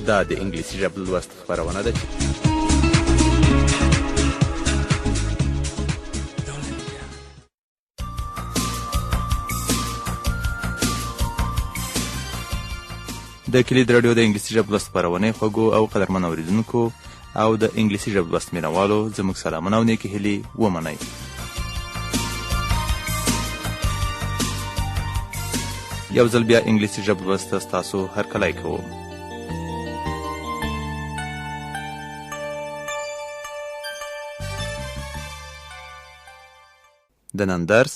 دا د انګلیسي ژبې لوست خپرونه ده چې د کلید راډیو د انګلیسي ژبې لوست خپرونې خوږو او قدرمنو اورېدونکو او د انګلیسي ژبې لوست مینوالو زموږ سلامونه او نیکې هیلې ومنئ. یو ځل بیا انګلیسي ژبې لوست ته ستاسو هرکلی کوم. د نن درس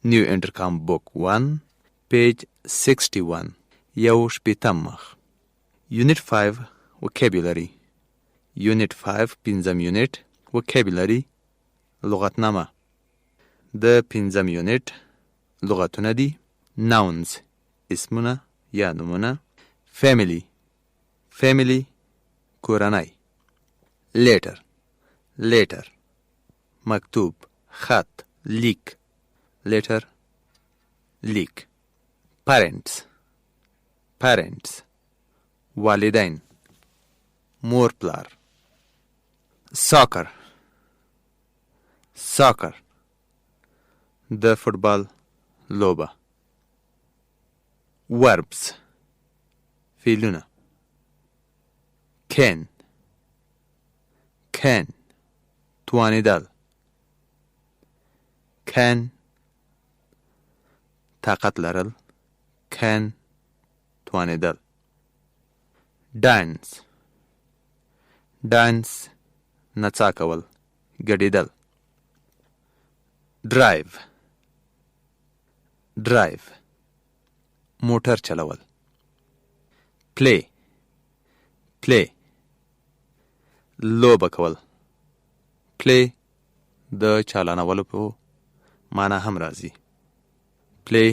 نیو انټرکام بوک 1 پیج 61 یو شپیتم مخ. یونټ 5 وکیبولري. یونټ 5 پنځم یونټ وکیبولري لغتنامه. د پنځم یونټ لغتونه دي nouns اسمونه یا نومونه، family family کورنۍ، letter letter مکتوب، خط، لیک، letter لیک، parents parents والدین، مور پلار، soccer soccer د فوټبال لوبه، verbs فعلونه، can can توانیدل، can طاقت لرل، can توانیدل، dance dance نڅا کول، ګډېدل، drive drive موټر چلول، play play لوبه کول، play د چالانولو په معنا هم راځي، play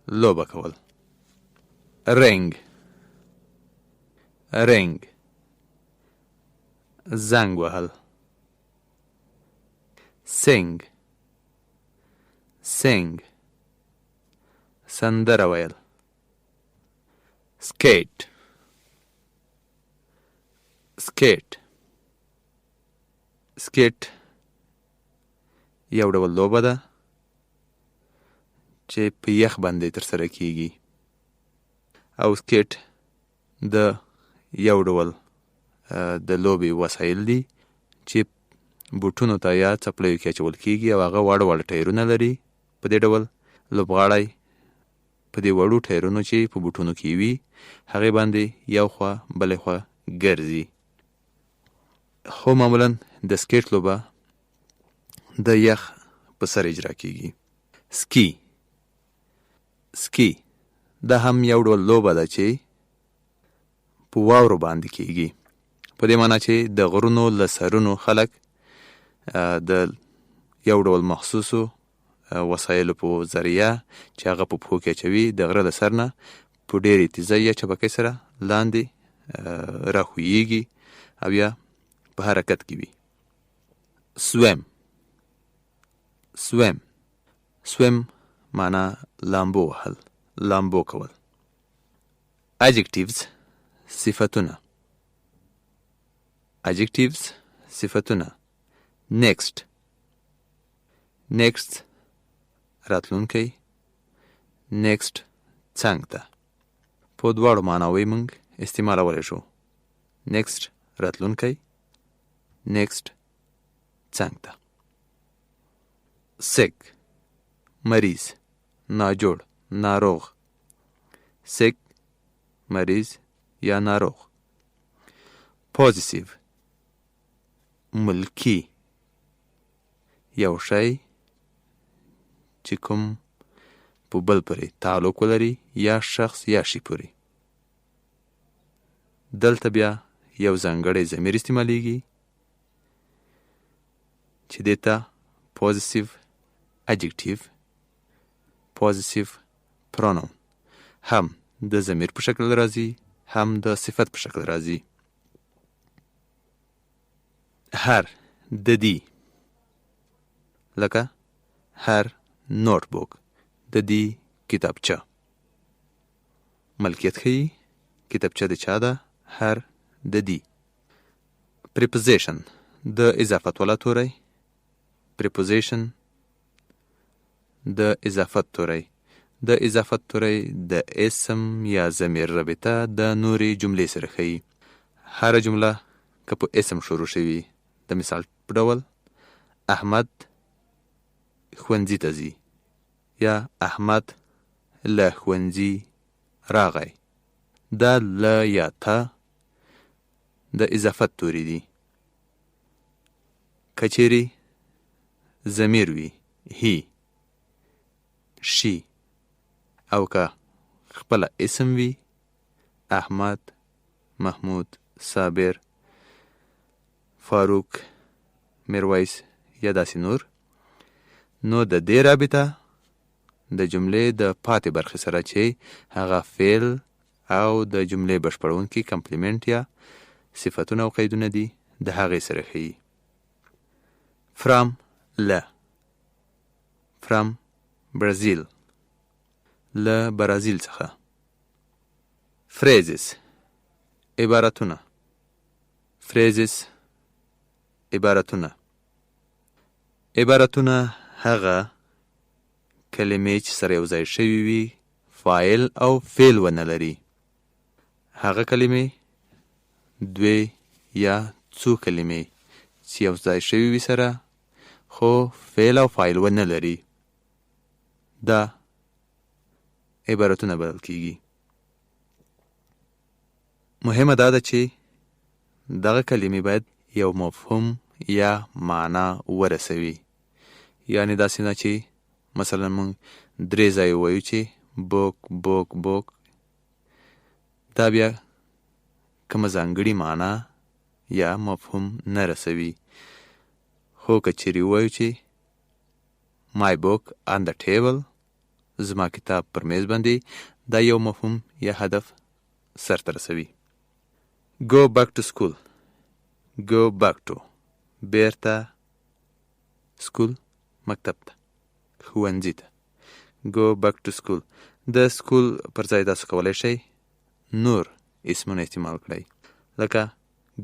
لوبه کول، ring ring زنګ وهل، sing sing سندره ویل، skate skate skate یو ډول لوبه ده چې په یخ باندې ترسره کیږي، او سکیټ د یو ډول د لوبې وسایل دي چې بوټونو ته یا څپلیو کې اچول کیږي او هغه واړه واړه ټایرونه لري. په دې ډول لوبغاړی په دې وړو ټایرونو چې په بوټونو کې وي هغې باندې یو خوا بلې خوا ګرځي. خو معمولا د سکیټ لوبه د یخ په سر اجرا کیږي. سکی سکی دا هم یو ډول لوبه ده چې په واورو باندې کیږي، په دې معنی چې د غرونو له سرونو خلک د یو ډول مخصوصو وسایلو په ذریعه چې هغه په پښو کې اچوي د غره له سر نه په ډېرې تیزۍ یا چپکۍ سره لاندې راښویېږي او یا په حرکت کې وي. swim swim swim معنا لامبو وهل، لامبو کول. adjectives صفتونه، adjectives صفتونه، next next راتلونکی، next څنګ ته. په دواړو معناوی موږ استعمالولی شو. next راتلونکی، next څنګ ته. sick مریض، ناجوړ، ناروغ. sick مریض یا ناروغ. possessive ملکی، یو شی چې کوم په بل پورې تعلق ولري یا شخص یا شی پورې. دلته بیا یو ځانګړی ضمیر استعمالیږي چې دې ته possessive adjective possessive pronoun هم د ضمیر په شکل راځي هم د صفت په شکل راځي. هر د دې لکه هر نوٹ بوک د دې کتابچه. ملکیت ښیي کتابچه د چا ده؟ هر د دی. preposition د اضافت والا توری. preposition د اضافت توری. د اضافت توری د اسم یا ضمیر رابطه د نورې جملې سره ښیي. هر جمله که په اسم شروع شوي، د مثال په ډول احمد ښوونځي ته ځي یا احمد له ښوونځي راغی. دا له یا ته د اضافت توری دي. که چیرې ضمیر وي هی، شي، او که خپله اسم وي احمد، محمود، صابر، فاروق، میرویس یا داسې نور، نو د دې رابطه د جملې د پاتې برخې سره چې هغه فعل او د جملې بشپړونکي کمپلیمنت یا صفتونه او قیدونه دي د هغې سره ښیي. from له. from Brazil له برازیل څخه. phrases عبارتونه. phrases عبارتونه. عبارتونه هغه کلمې چې سره یو ځای شوي وي، فاعل او فعل ونه لري. هغه کلمې دوی یا څو کلمې چې یو ځای شوي وي سره خو فعل او فاعل ونه لري، دا عبارتونه بلل کیږي. مهمه دا ده چې دغه کلمې باید یو مفهوم یا معنا ورسوي. یعنی داسې نه چې مثلا موږ 3 ځای وایو چې بوک بوک بوک، دا بیا کومه ځانګړې معنا یا مفهوم نه رسوي. خو که چیرې وایو چې my book on the table، زما کتاب پر میز باندې، دا یو مفهوم یا هدف سرته رسوي. go back to school. go back to بیرته، school مکتب ته، ښوونځي ته. go back to school. د school پر ځای تاسو کولی شئ نور اسمونه استعمال کړئ، لکه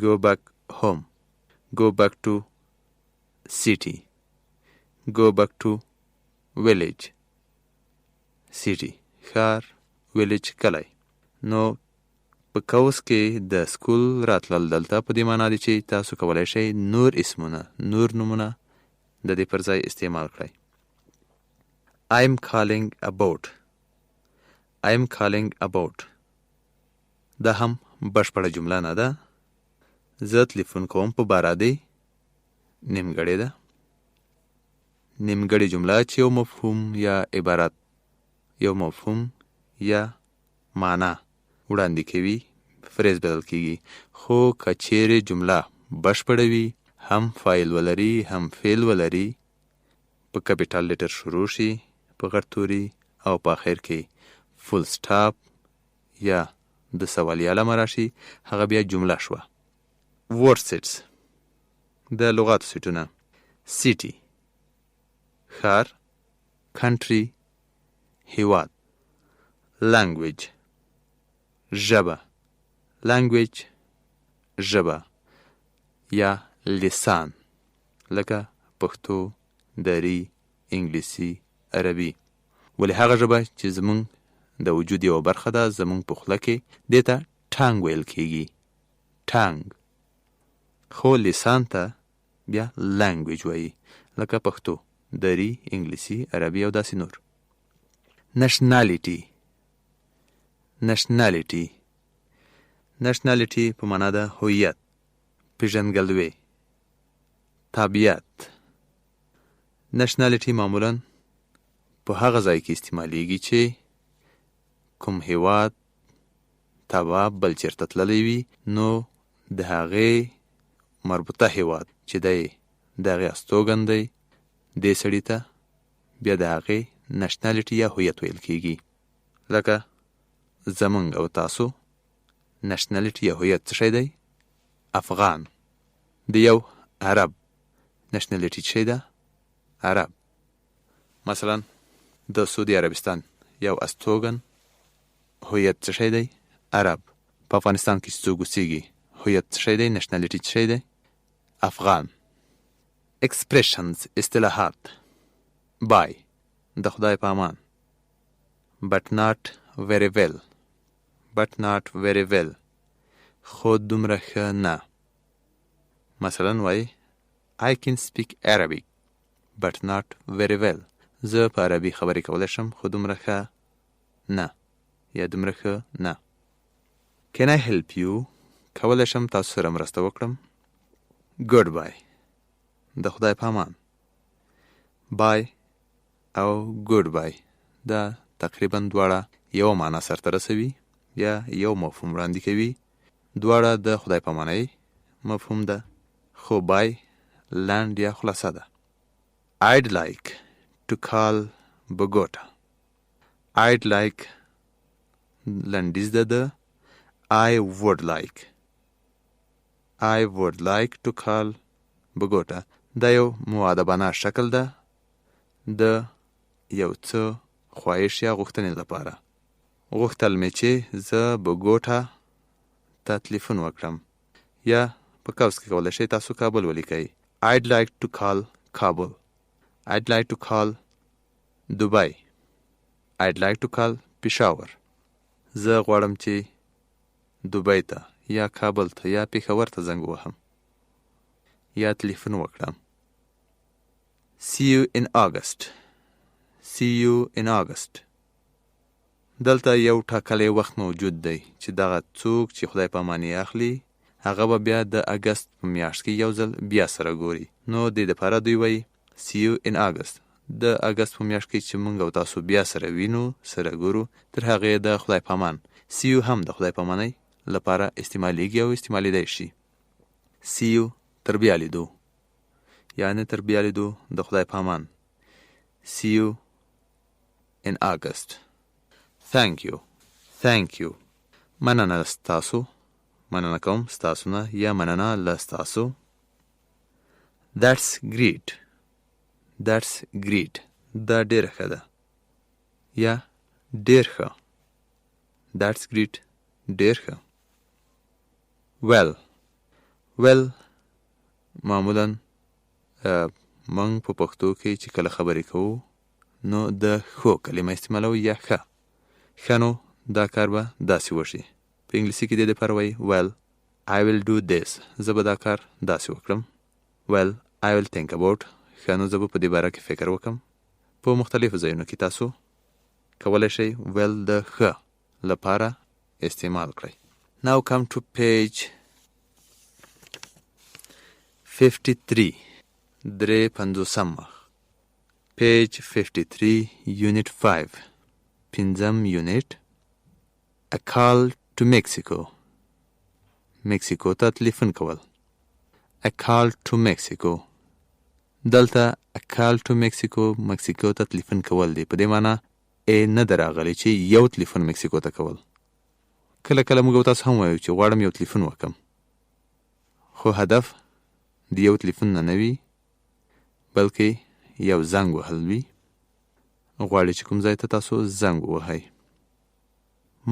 go back home، go back to city، go back to village. city ښار، village کلی. نو په قوس کې د سکول راتلل دلته په دې معنا دي چې تاسو کولی شئ نور اسمونه، نور نومونه د دې پر ځای استعمال کړئ. I'm calling about. I'm calling about. دا هم بشپړه جمله نه ده. زه تلیفون کوم په باره دی، نیمګړې ده. نیمګړې جمله چې یو مفهوم یا عبارت، یو مفهوم یا معنا وړاندې کوي، فریز بلل کیږي. خو که چیرې جمله بشپړه وي، هم فاعل ولري هم فعل ولري، په کپیټال لیټر شروع شي په غټ توري او په آخر کې فول سټاپ یا د سوالیه علامه راشي، هغه بیا جمله شوه. word sets د لغاتو سیټونه. city ښار، country هیواد. language ژبه، language ژبه یا لسان، لکه پښتو، دری، انګلیسي، عربي. ولې هغه ژبه چې زمونږ د وجود یوه برخه ده، زمونږ په خوله کې، دې ته ټانګ ویل کیږي، ټانګ. خو لسان ته بیا لانګویج وایي، لکه پښتو، دری، انګلیسي، عربي او داسې نور. نشنالیټي. نشنالیټي نشنالیټي په معنا ده هویت، پیژندګلوي، تابعیت. نشنالیټي معمولا په هغه ځای کې استعمالیږي چې کوم هیواد تبع بل چېرته تللی وي، نو د هغې مربوطه هیواد چې دی د هغې استوګن دی، دې سړي ته بیا د هغې نشنالیټي یا هویت ویل کیږي. لکه زمونږ او تاسو نشنالیټي یا هویت څه شی دی؟ افغان. د یو عرب نشنالیټي څه شی ده؟ عرب. مثلا د سعودي عربستان یو استوګن هویت څه شی دی؟ عرب. په افغانستان کې چې څوک اوسېږي هویت څه شی دی، نشنالیټي څه شی دی؟ افغان. expressions اصطلاحات: by د خدای په امان، but not very well but not very well خو دومره ښه نه. مثلا وای I can speak Arabic but not very well. زه په عربي خبرې کولی شم خو دومره ښه نه یا دومره ښه نه. Can I help you؟ کولی شم تاسو سره مرسته وکړم. Goodbye د خدای په امان. Bye او goodbye دا تقریبا دواړه یو معنا سرته رسوي یا یو مفهوم وړاندې کوي. دواړه د خدای په امانۍ مفهوم ده، خو bye لنډ یا خلاصه ده. I'd like to call Bogota. I'd like لنډیز ده I would like to call Bogota. دا یو مؤدبانه شکل ده د یو څه خواهش یا غوښتنې لپاره. غوښتل مې چې زه بوګوټا ته تلیفون وکړم، یا په قوس کې کولی شئ تاسو کابل ولیکئ. I'd like to call Kabul. I'd like to call Dubai. I'd like to call Peshawar. زه غواړم چې دوبۍ ته یا کابل ته یا پېښور ته زنګ ووهم یا تلیفون وکړم. See you in August. See you in August. دلته یو ټاکلی وخت موجود دی چې دغه څوک چې خدای په امان یې اخلي هغه به بیا د اګست په میاشت کې یو ځل بیا سره ګوري. نو دې دپاره دوی وایي See you in August. د اګست په میاشت کې چې موږ او تاسو بیا سره وینو، سره ګورو، تر هغې د خدای په امان. See you هم د خدای په امانۍ لپاره استعمالیږي او استعمالیدی شي. See you تر بیا لیدو، یعنی تر بیا لیدو د خدای په امان. See you in August. Thank you. Thank you. مننه ستاسو، مننه کوم ستاسو نه یا مننه له ستاسو. That's great. That's great. دا ډېره ښه ده یا ډېر ښه. That's great. ډېر ښه. Well. Well معمولا موږ په پښتو کې چې کله خبرې کوو نو د ښو کلمه استعمالوو یا ښه. ښه نو دا کار به داسې وشي. په انګلیسي کې دې دپاره وایي Well, I will do this. زه به دا کار داسې وکړم. Well, I will think about. ښه نو زه به په دې باره کې فکر وکړم. په مختلفو ځایونو کې تاسو کولی شئ well د ښه لپاره استعمال کړئ. Now come to page 53. درې پنځوسم مخ. Page 53, Unit 5. پنځم یونټ. A call to Mexico. مکسیکو ته تلیفون کول. A call to Mexico. دلته A call to Mexico مکسیکو ته تلیفون کول دی. په دې معنی نه ده راغلی چې یو تلیفون مکسیکو ته کول. کله کله موږ تاسو هم وایو چې غواړم یو تلیفون وکم، خو هدف د یو تلیفون نه وي بلکې یو زنګ وهل وي. غواړي چې کوم ځای ته تاسو زنګ ووهئ.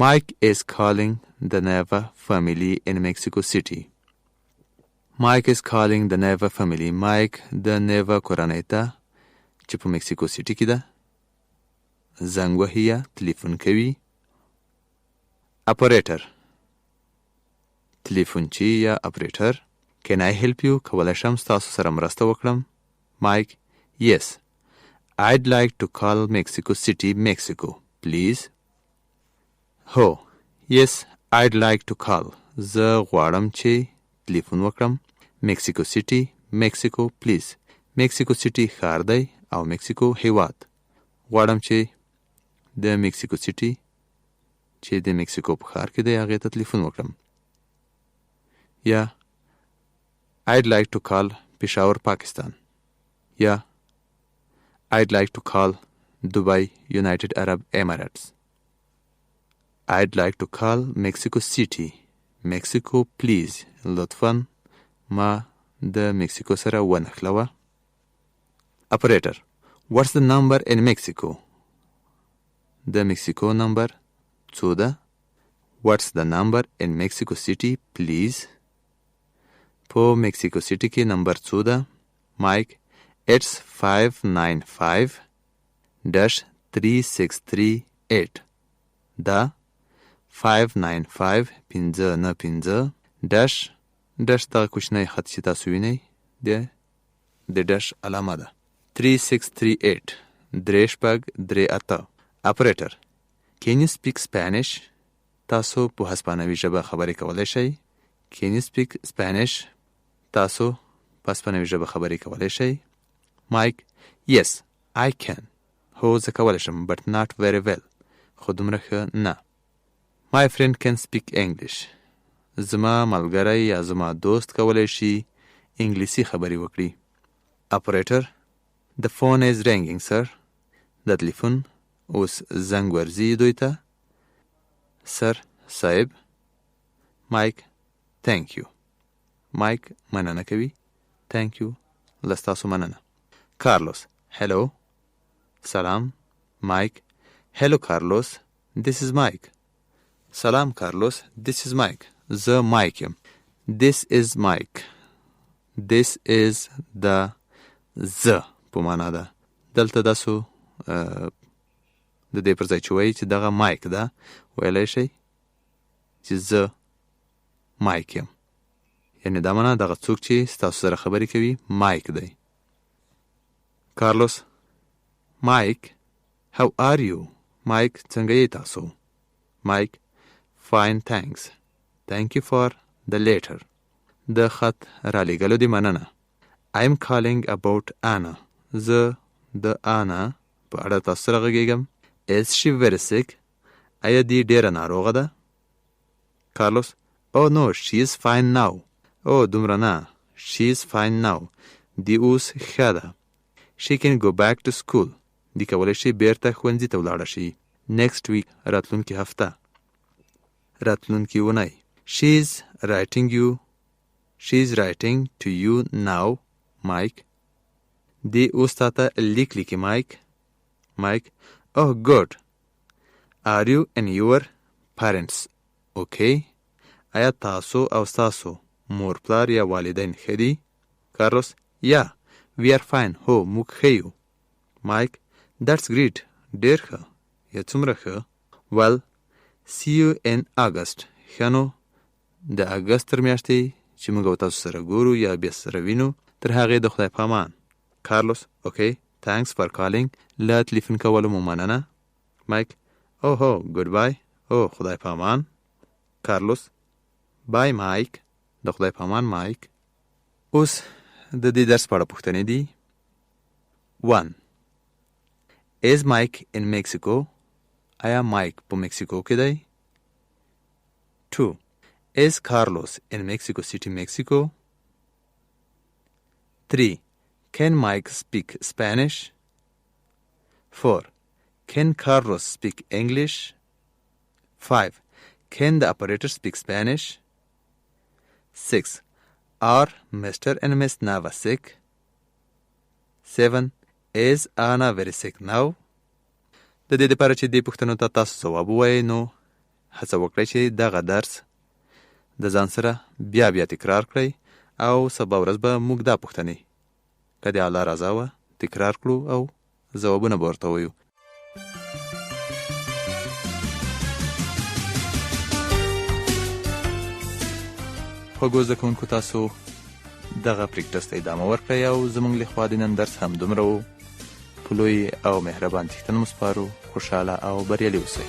Mike is calling the Neva family in Mexico City. Mike is calling the Neva family. Mike د نیوا کورنۍ ته چې په مکسیکو سیټي کې ده زنګ وهي یا تلیفون کوي. اپریټر تلیفونچی یا اپریټر. Can I help you؟ کولی شم ستاسو سره مرسته وکړم. Mike: Yes. I'd like to call Mexico City, Mexico, please. هو. Yes, I'd like to call. زه غواړم چې تلیفون وکړم. Mexico City, Mexico, please. Mexico City ښار دی او مکسیکو هیواد. غواړم چې د مکسیکو سیټي چې د مکسیکو په ښار کې دی هغې ته تلیفون وکړم. یا I'd like to call Peshawar, Pakistan. یا I'd like to call Dubai, United Arab Emirates. I'd like to call Mexico City. Mexico, please. لطفاً ما د مکسیکو سره ونښلوه. Operator: What's the number in Mexico? د مکسیکو نمبر څو ده؟ What's the number in Mexico City, please? په مکسیکو سیټي کې نمبر څو ده؟ مایک It's 595-3638 دا 595-595 داش دغه کوچنی خط چې تاسو وینئ د داش علامه ده 3638 3-8 اپریټر Can you speak Spanish? تاسو په هسپانوي ژبه خبرې کولی شئ؟ Can you speak Spanish? تاسو په هسپانوي ژبه خبرې کولی شئ؟ مایک Yes, I can. هو زه کولی شم but not very well. خو دومره ښه نه. My friend can speak English. زما ملګری یا زما دوست کولی شي انګلیسي خبرې وکړي. Operator, the phone is ringing, sir. د تلیفون اوس زنګ ورځي دوی ته. سر صاحب. مایک Thank you. مایک مننه کوي. Thank you. لستاسو مننه. Carlos, hello. سلام. Mike, hello Carlos. This is Mike. سلام Carlos. This is Mike. زه Mike یم. This is Mike. This is the زه په معنا ده. دلته تاسو د دې پر ځای چې وایي چې دغه Mike ده ویلی شئ چې زه Mike یم. یعنې دا معنا دغه څوک چې ستاسو سره خبرې کوي Mike دی. Carlos, Mike, how are you? Mike, څنګه یې تاسو؟ Mike, fine, thanks. Thank you for the letter. د خط رالیږلو دې مننه. I'm calling about Anna. زه د Anna په اړه تاسو سره غږیږم. Is she very sick? آیا دې ډېره ناروغه ده؟ Carlos, oh no, she is fine now. Oh, دومره نه. She is fine now. دی اوس ښه ده. She can go back to school. دی کولی شي بیرته ښوونځي ته ولاړه شي. Next week. راتلونکې هفته. راتلونکې اونۍ. She's writing to you now, Mike. دی اوس تاته لیک لیکي Mike. Mike, oh good. Are you and your parents okay? آیا تاسو او ستاسو مور پلار یا والدین ښه دي؟ Carlos, yeah, we are fine. هو موږ ښه یو. Mike, that's great. ډېر ښه. یا څومره ښه؟ Well, see you in August. ښه نو د اګست تر میاشتې چې موږ او تاسو سره ګورو یا بیا سره وینو تر هغې د خدای په امان. Carlos, okay, thanks for calling. له تلیفون کولو مو مننه. Mike, oh ho, goodbye. oh خدای په امان. Carlos, bye Mike. د خدای په امان Mike. اوس د دې درس په اړه پوښتنې دي. 1. Is Mike in Mexico? آیا Mike په مکسیکو کې دی؟ 2. Is Carlos in Mexico City, Mexico? 3. Can Mike speak Spanish? 4. Can Carlos speak English? 5. Can the operator speak Spanish? 6. Are Mr. and Miss Nava sick? 7. Is Anna very sick now? د دې لپاره چې دې پوښتنو ته تاسو ځواب ووایئ نو هڅه وکړئ چې دغه درس د ځان سره بیا بیا تکرار کړئ او سبا ورځ به موږ دا پوښتنې که د الله رضا وه تکرار کړو او ځوابونه به ورته ووایو. خوږو زده کوونکو تاسو دغه پریکټس ته ادامه ورکړئ او زموږ لخوا د نن درس همدومره و. په لوی او مهربان څښتن مو سپارو. خوشحاله او بریالي اوسئ.